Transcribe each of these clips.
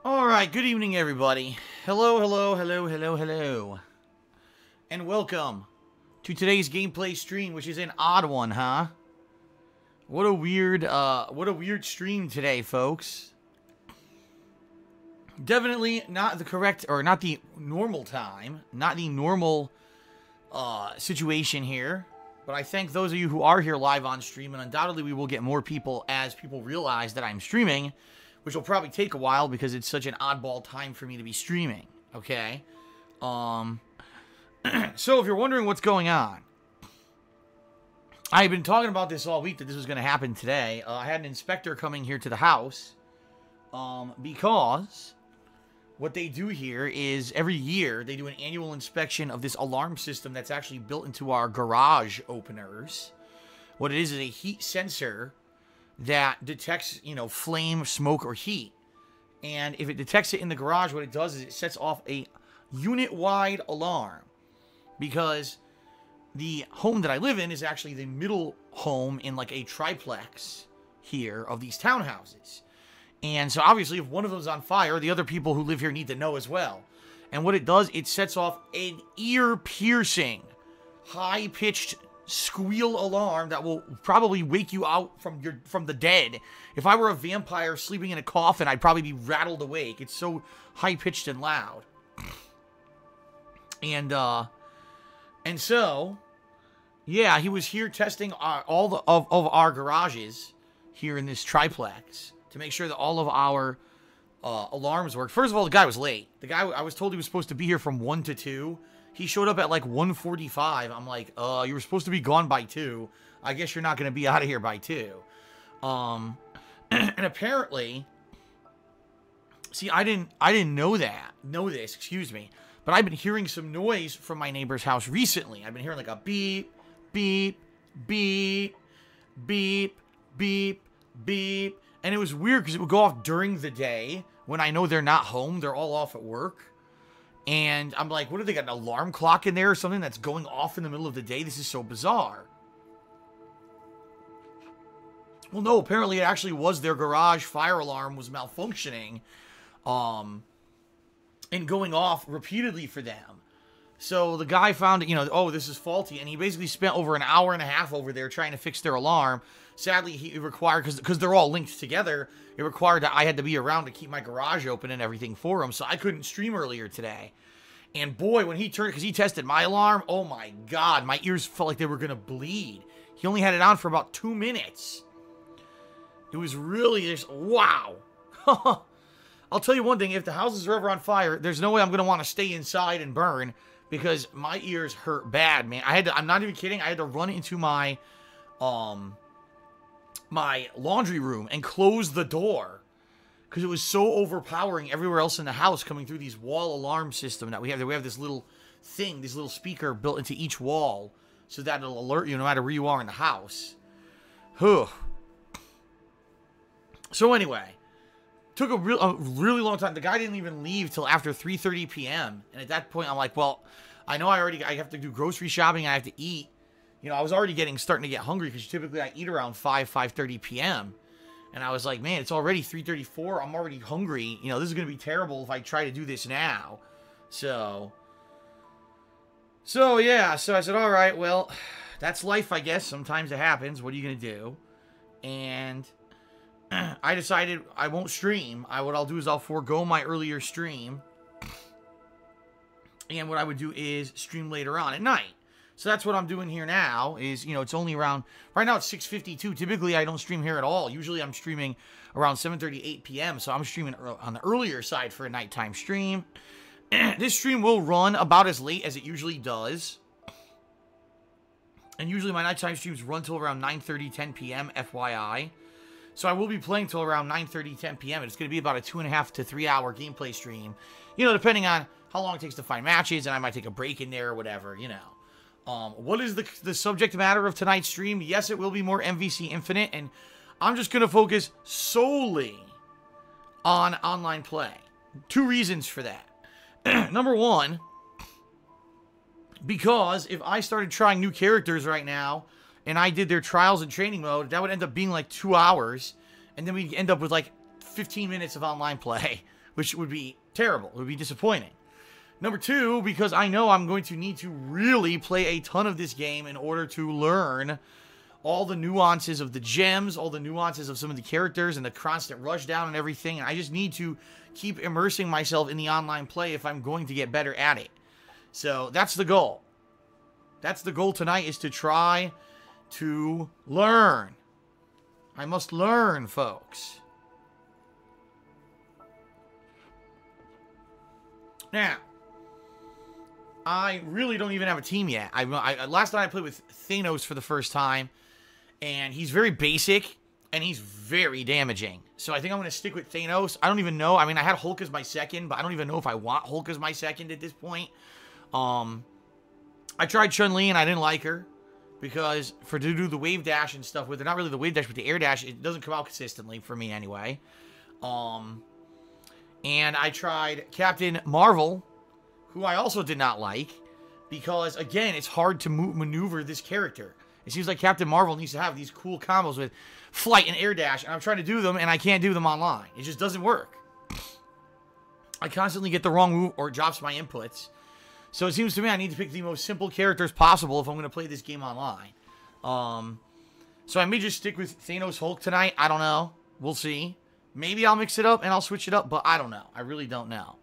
Alright, good evening everybody. Hello, hello, hello, hello, hello. And welcome to today's gameplay stream, which is an odd one, huh? What a weird stream today, folks. Definitely not the correct, or not the normal time, not the normal situation here. But I thank those of you who are here live on stream, and undoubtedly we will get more people as people realize that I'm streaming, which will probably take a while because it's such an oddball time for me to be streaming, okay? So if you're wondering what's going on, I've been talking about this all week that this was going to happen today. I had an inspector coming here to the house because what they do here is every year they do an annual inspection of this alarm system that's actually built into our garage openers. What it is a heat sensor that detects, you know, flame, smoke, or heat. And if it detects it in the garage, what it does is it sets off a unit-wide alarm. Because the home that I live in is actually the middle home in like a triplex here of these townhouses. And so obviously if one of them's on fire, the other people who live here need to know as well. And what it does, it sets off an ear-piercing, high-pitched squeal alarm that will probably wake you out from the dead. If I were a vampire sleeping in a coffin, I'd probably be rattled awake. It's so high-pitched and loud. And so, yeah, he was here testing all of our garages here in this triplex to make sure that all of our alarms work. First of all, the guy was late. The guy, I was told he was supposed to be here from 1 to 2. He showed up at like 1:45. I'm like, you were supposed to be gone by 2. I guess you're not going to be out of here by 2. And apparently, see, I didn't know this, excuse me. But I've been hearing some noise from my neighbor's house recently. I've been hearing like a beep, beep, beep, beep, beep, beep. And it was weird because it would go off during the day when I know they're not home. They're all off at work. And I'm like, what, do they got an alarm clock in there or something that's going off in the middle of the day? This is so bizarre. Well, no, apparently it actually was their garage fire alarm was malfunctioning. And going off repeatedly for them. So the guy found, you know, oh, this is faulty. And he basically spent over an hour and a half over there trying to fix their alarm. Sadly, he required, because they're all linked together, it required that I had to be around to keep my garage open and everything for him. So I couldn't stream earlier today. And boy, when he turned, because he tested my alarm, oh my God, my ears felt like they were going to bleed. He only had it on for about 2 minutes. It was really just, wow. I'll tell you one thing, if the houses are ever on fire, there's no way I'm going to want to stay inside and burn because my ears hurt bad, man. I'm not even kidding, I had to run into my my laundry room and close the door because it was so overpowering everywhere else in the house coming through these wall alarm system that we have. We have this little thing, this little speaker built into each wall so that it'll alert you no matter where you are in the house. Whew. So anyway, took a really long time. The guy didn't even leave till after 3:30 p.m. And at that point, I'm like, well, I know I have to do grocery shopping. I have to eat. You know, I was already starting to get hungry because typically I eat around 5:30 p.m. And I was like, man, it's already 3:34. I'm already hungry. You know, this is going to be terrible if I try to do this now. So yeah. So I said, all right, well, that's life, I guess. Sometimes it happens. What are you going to do? And I decided I won't stream. What I'll do is I'll forego my earlier stream. And what I would do is stream later on at night. So that's what I'm doing here now is, you know, it's only around, right now it's 6:52. Typically I don't stream here at all. Usually I'm streaming around 7:30, 8 p.m. So I'm streaming on the earlier side for a nighttime stream. This stream will run about as late as it usually does. And usually my nighttime streams run till around 9:30, 10 p.m. FYI. So I will be playing till around 9:30, 10 p.m. It's going to be about a 2.5 to 3 hour gameplay stream. You know, depending on how long it takes to find matches, and I might take a break in there or whatever, you know. What is the subject matter of tonight's stream? Yes, it will be more MVC Infinite, and I'm just going to focus solely on online play. 2 reasons for that. Number 1, because if I started trying new characters right now, and I did their trials and training mode, that would end up being like 2 hours, and then we'd end up with like 15 minutes of online play, which would be terrible. It would be disappointing. Number 2, because I know I'm going to need to really play a ton of this game in order to learn all the nuances of the gems, all the nuances of some of the characters, and the constant rush down and everything. And I just need to keep immersing myself in the online play if I'm going to get better at it. So that's the goal. That's the goal tonight, is to try to learn. I must learn, folks. Now, I really don't even have a team yet. Last night I played with Thanos for the first time, and he's very basic, and he's very damaging. So I think I'm going to stick with Thanos. I don't even know. I mean, I had Hulk as my second, but I don't even know if I want Hulk as my second at this point. I tried Chun-Li, and I didn't like her, because to do the wave dash and stuff with her, not really the wave dash, but the air dash, it doesn't come out consistently for me anyway. And I tried Captain Marvel, who I also did not like, because, again, it's hard to maneuver this character. It seems like Captain Marvel needs to have these cool combos with flight and air dash, and I'm trying to do them, and I can't do them online. It just doesn't work. I constantly get the wrong move, or it drops my inputs. So it seems to me I need to pick the most simple characters possible if I'm going to play this game online. So I may just stick with Thanos Hulk tonight. I don't know. We'll see. Maybe I'll mix it up and I'll switch it up, but I don't know. I really don't know.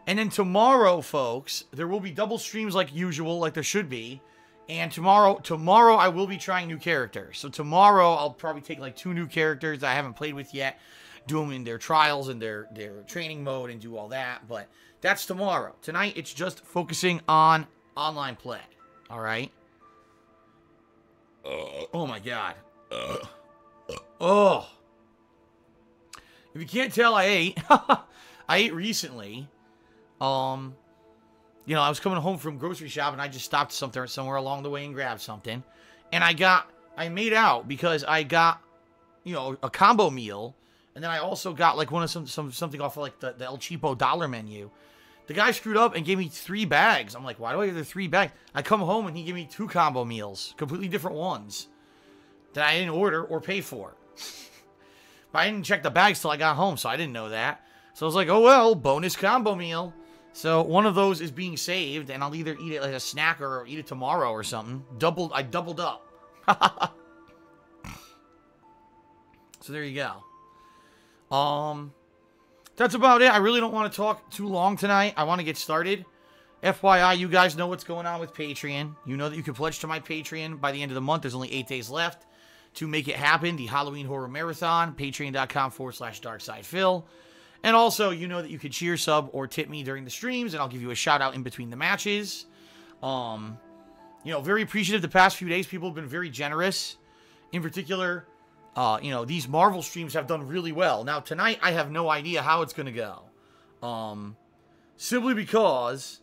And then tomorrow, folks, there will be double streams like usual, like there should be. And tomorrow I will be trying new characters. So tomorrow I'll probably take like 2 new characters that I haven't played with yet, do them in their trials and their training mode and do all that. But that's tomorrow. Tonight it's just focusing on online play. All right. Oh my God. Oh. If you can't tell, I ate. I ate recently. You know, I was coming home from grocery shop and I just stopped somewhere along the way and grabbed something. And I made out because I got, you know, a combo meal. And then I also got like something off of like the El Cheapo dollar menu. The guy screwed up and gave me 3 bags. I'm like, why do I have the 3 bags? I come home and he gave me 2 combo meals, completely different ones that I didn't order or pay for. But I didn't check the bags till I got home, so I didn't know that. So I was like, oh well, bonus combo meal. So one of those is being saved, and I'll either eat it like a snack or eat it tomorrow or something. I doubled up. So there you go. That's about it. I really don't want to talk too long tonight. I want to get started. FYI, you guys know what's going on with Patreon. You know that you can pledge to my Patreon by the end of the month. There's only 8 days left to make it happen. The Halloween Horror Marathon, patreon.com/darksidefil. And also, you know that you could cheer, sub, or tip me during the streams, and I'll give you a shout-out in between the matches. You know, very appreciative the past few days. People have been very generous. In particular, you know, these Marvel streams have done really well. Now, tonight, I have no idea how it's going to go. Simply because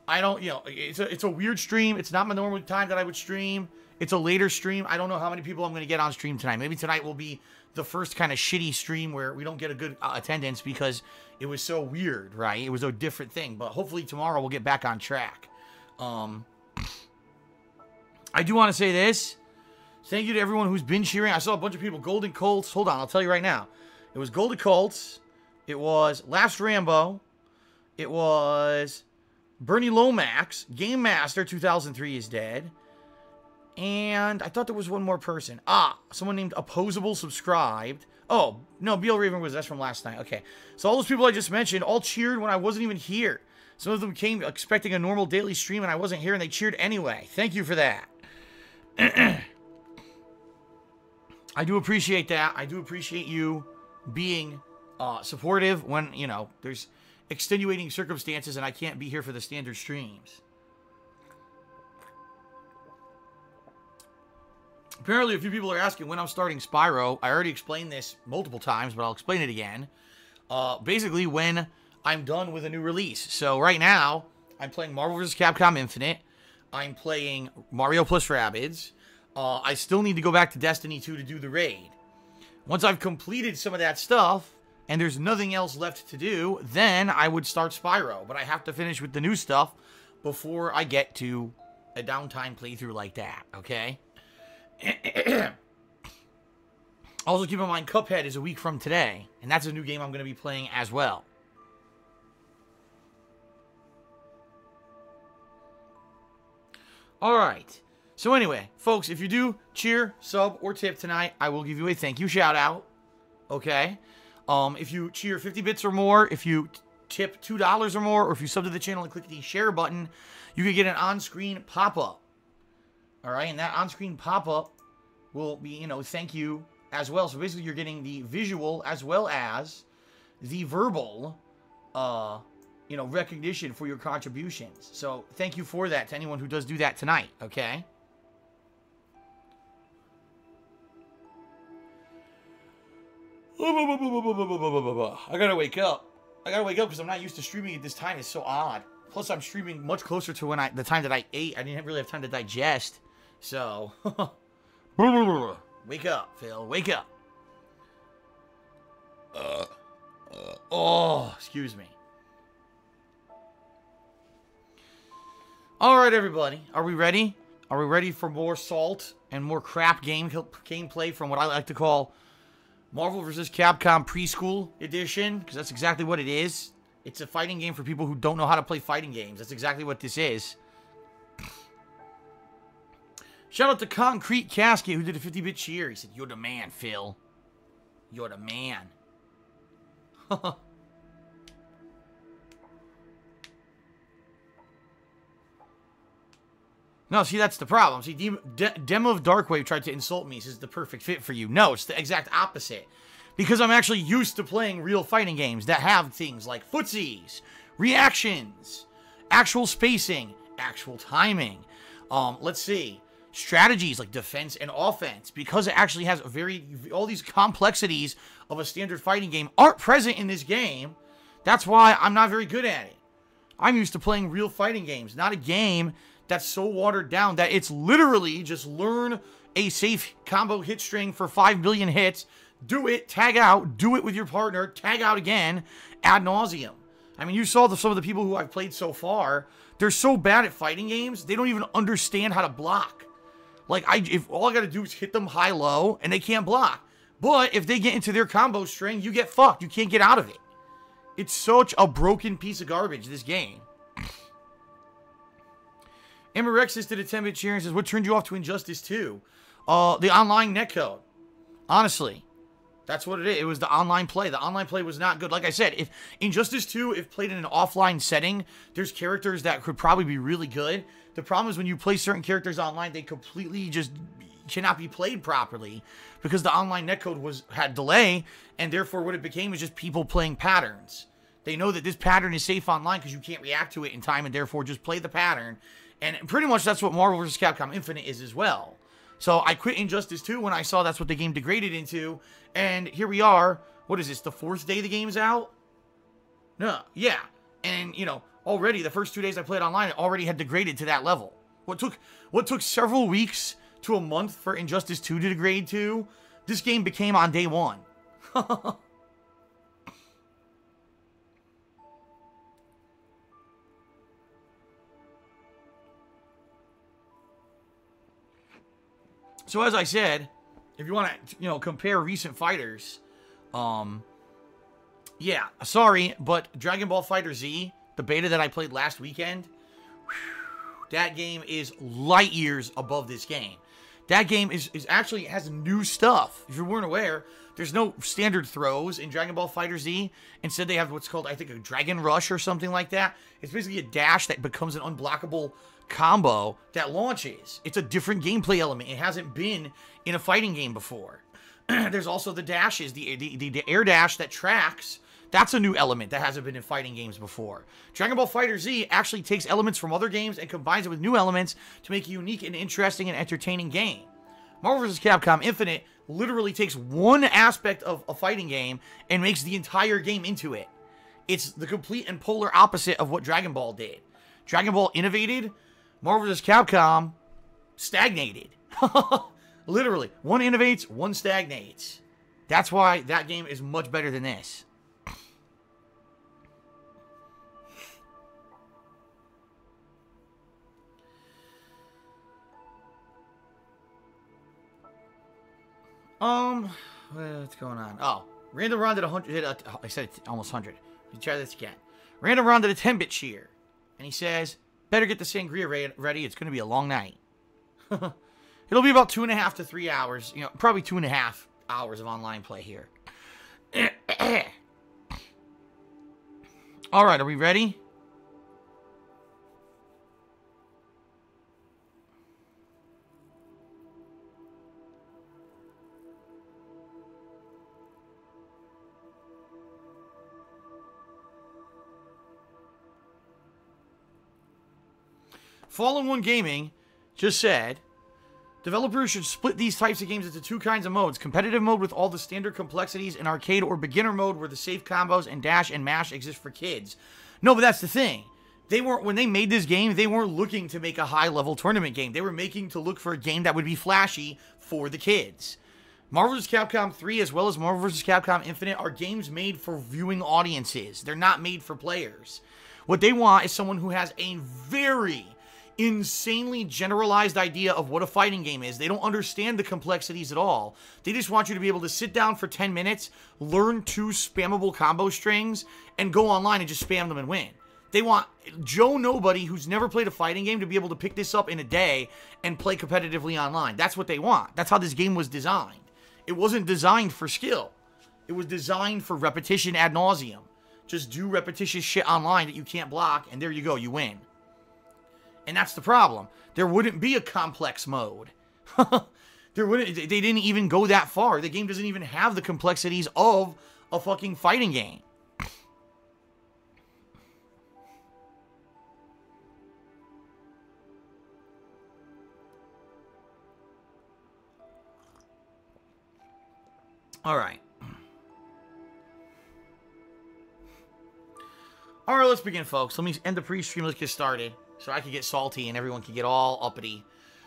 I don't, you know, it's a weird stream. It's not my normal time that I would stream. It's a later stream. I don't know how many people I'm going to get on stream tonight. Maybe tonight will be the first kind of shitty stream where we don't get a good attendance because it was so weird, right? It was a different thing. But hopefully tomorrow we'll get back on track. I do want to say this. Thank you to everyone who's been cheering. I saw a bunch of people. Golden Colts. Hold on, I'll tell you right now. It was Golden Colts. It was Last Rambo. It was Bernie Lomax. Game Master 2003 is dead. And I thought there was one more person. Someone named Opposable subscribed. Oh, no, BL Raven that's from last night. Okay. So all those people I just mentioned all cheered when I wasn't even here. Some of them came expecting a normal daily stream and I wasn't here and they cheered anyway. Thank you for that. I do appreciate that. I do appreciate you being supportive when, you know, there's extenuating circumstances and I can't be here for the standard streams. Apparently, a few people are asking when I'm starting Spyro. I already explained this multiple times, but I'll explain it again. Basically, when I'm done with a new release. So right now, I'm playing Marvel vs. Capcom Infinite. I'm playing Mario plus Rabbids. I still need to go back to Destiny 2 to do the raid. Once I've completed some of that stuff, and there's nothing else left to do, then I would start Spyro. But I have to finish with the new stuff before I get to a downtime playthrough like that, okay? Also, keep in mind, Cuphead is a week from today, and that's a new game I'm going to be playing as well. Alright, so anyway, folks, if you do cheer, sub, or tip tonight, I will give you a thank you shout out, okay? If you cheer 50 bits or more, if you tip $2 or more, or if you sub to the channel and click the share button, you can get an on-screen pop-up. Alright, and that on-screen pop-up will be, you know, thank you as well. So basically you're getting the visual as well as the verbal, you know, recognition for your contributions. So thank you for that to anyone who does do that tonight, okay? I gotta wake up. I gotta wake up because I'm not used to streaming at this time. It's so odd. Plus, I'm streaming much closer to when the time that I ate. I didn't really have time to digest. So, wake up, Phil. Wake up. Oh, excuse me. All right, everybody. Are we ready? Are we ready for more salt and more crap gameplay from what I like to call Marvel vs. Capcom Preschool Edition? Because that's exactly what it is. It's a fighting game for people who don't know how to play fighting games. That's exactly what this is. Shout out to Concrete Casket, who did a 50-bit cheer. He said, "You're the man, Phil. You're the man." No, see, that's the problem. See, Demo of Darkwave tried to insult me. He says, the perfect fit for you. No, it's the exact opposite. Because I'm actually used to playing real fighting games that have things like footsies, reactions, actual spacing, actual timing. Let's see. Strategies like defense and offense. Because it actually has all these complexities of a standard fighting game aren't present in this game. That's why I'm not very good at it. I'm used to playing real fighting games, not a game that's so watered down that it's literally just learn a safe combo hit string for 5 billion hits, do it, tag out, do it with your partner, tag out again, ad nauseum. I mean, you saw some of the people who I've played so far, they're so bad at fighting games, they don't even understand how to block. Like, if all I gotta do is hit them high-low, and they can't block. But if they get into their combo string, you get fucked. You can't get out of it. It's such a broken piece of garbage, this game. Amarexis did a 10-bit cheer and says, what turned you off to Injustice 2? The online netcode. Honestly. That's what it is. It was the online play. The online play was not good. Like I said, if Injustice 2, if played in an offline setting, there's characters that could probably be really good. The problem is when you play certain characters online, they completely just cannot be played properly because the online netcode had delay, and therefore what it became is just people playing patterns. They know that this pattern is safe online because you can't react to it in time, and therefore just play the pattern. And pretty much that's what Marvel vs. Capcom Infinite is as well. So I quit Injustice 2 when I saw that's what the game degraded into. And here we are. What is this? The 4th day the game's out? No. Yeah. And, you know, already the first 2 days I played online, it already had degraded to that level. What took several weeks to a month for Injustice 2 to degrade to, this game became on day 1. So as I said, if you want to, you know, compare recent fighters, yeah, sorry, but Dragon Ball FighterZ, the beta that I played last weekend, that game is light years above this game. That game is actually has new stuff. If you weren't aware, there's no standard throws in Dragon Ball FighterZ. Instead, they have what's called, I think, a Dragon Rush or something like that. It's basically a dash that becomes an unblockable combo that launches. It's a different gameplay element. It hasn't been in a fighting game before. There's also the dashes, the air dash that tracks. That's a new element that hasn't been in fighting games before. Dragon Ball FighterZ actually takes elements from other games and combines it with new elements to make a unique and interesting and entertaining game. Marvel vs. Capcom Infinite literally takes one aspect of a fighting game and makes the entire game into it. It's the complete and polar opposite of what Dragon Ball did. Dragon Ball innovated, Marvel vs. Capcom stagnated. Literally, one innovates, one stagnates. That's why that game is much better than this. What's going on? Oh, random round at 100. I said it's almost 100. Let's try this again. Random round at a 10-bit cheer. And he says, better get the sangria ready. It's going to be a long night. It'll be about 2.5 to 3 hours. You know, probably 2.5 hours of online play here. All right, are we ready? Fallen One Gaming just said, developers should split these types of games into 2 kinds of modes. Competitive mode with all the standard complexities, and arcade or beginner mode where the safe combos and dash and mash exist for kids. No, but that's the thing. When they made this game, they weren't looking to make a high-level tournament game. They were making to look for a game that would be flashy for the kids. Marvel vs. Capcom 3 as well as Marvel vs. Capcom Infinite are games made for viewing audiences. They're not made for players. What they want is someone who has a very insanely generalized idea of what a fighting game is. They don't understand the complexities at all. They just want you to be able to sit down for 10 minutes, learn 2 spammable combo strings, and go online and just spam them and win. They want Joe Nobody, who's never played a fighting game, to be able to pick this up in a day and play competitively online. That's what they want. That's how this game was designed. It wasn't designed for skill. It was designed for repetition ad nauseum. Just do repetitious shit online that you can't block, and there you go, you win. And that's the problem. There wouldn't be a complex mode. They didn't even go that far. The game doesn't even have the complexities of a fucking fighting game. All right. All right, let's begin, folks. Let me end the pre-stream. Let's get started. So I could get salty and everyone could get all uppity.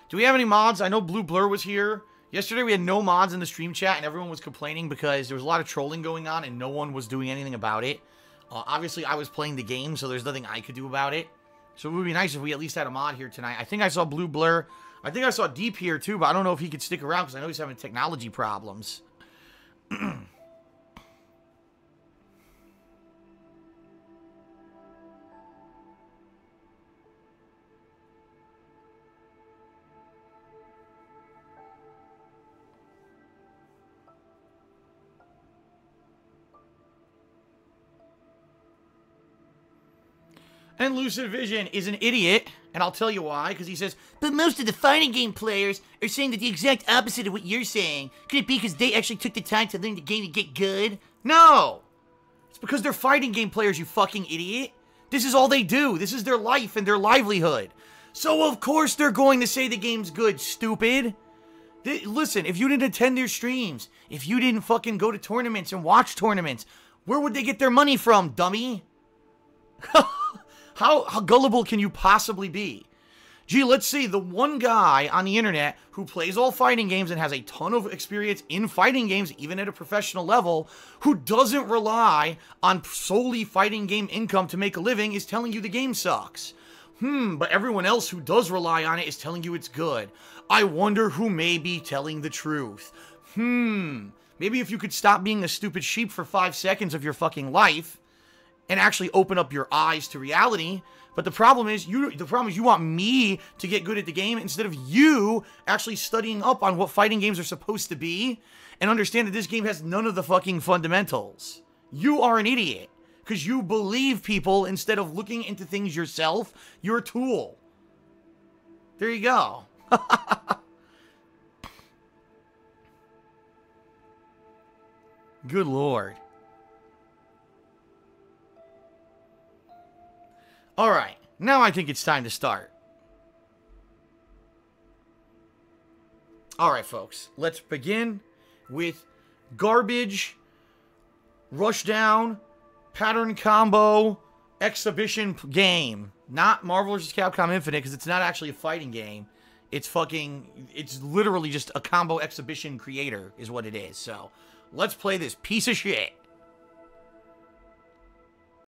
Do we have any mods? I know Blue Blur was here. Yesterday we had no mods in the stream chat and everyone was complaining because there was a lot of trolling going on and no one was doing anything about it. Obviously, I was playing the game, so there's nothing I could do about it. So it would be nice if we at least had a mod here tonight. I think I saw Blue Blur. I think I saw Deep here too, but I don't know if he could stick around because I know he's having technology problems. And Lucid Vision is an idiot, and I'll tell you why, because he says, but most of the fighting game players are saying that the exact opposite of what you're saying. Could it be because they actually took the time to learn the game to get good? No! It's because they're fighting game players, you fucking idiot. This is all they do. This is their life and their livelihood. So of course they're going to say the game's good, stupid. Listen, if you didn't attend their streams, if you didn't fucking go to tournaments and watch tournaments, where would they get their money from, dummy? How gullible can you possibly be? Gee, let's see, the one guy on the internet who plays all fighting games and has a ton of experience in fighting games, even at a professional level, who doesn't rely on solely fighting game income to make a living, is telling you the game sucks. But everyone else who does rely on it is telling you it's good. I wonder who may be telling the truth. Maybe if you could stop being a stupid sheep for 5 seconds of your fucking life, and actually open up your eyes to reality. But the problem is you want me to get good at the game instead of you actually studying up on what fighting games are supposed to be and understand that this game has none of the fucking fundamentals. You are an idiot because you believe people instead of looking into things yourself. You're a tool. There you go. Good Lord. Alright, now I think it's time to start. Alright, folks, let's begin with garbage, rushdown, pattern combo, exhibition game. Not Marvel vs. Capcom Infinite, because it's not actually a fighting game. It's literally just a combo exhibition creator, is what it is. So, let's play this piece of shit.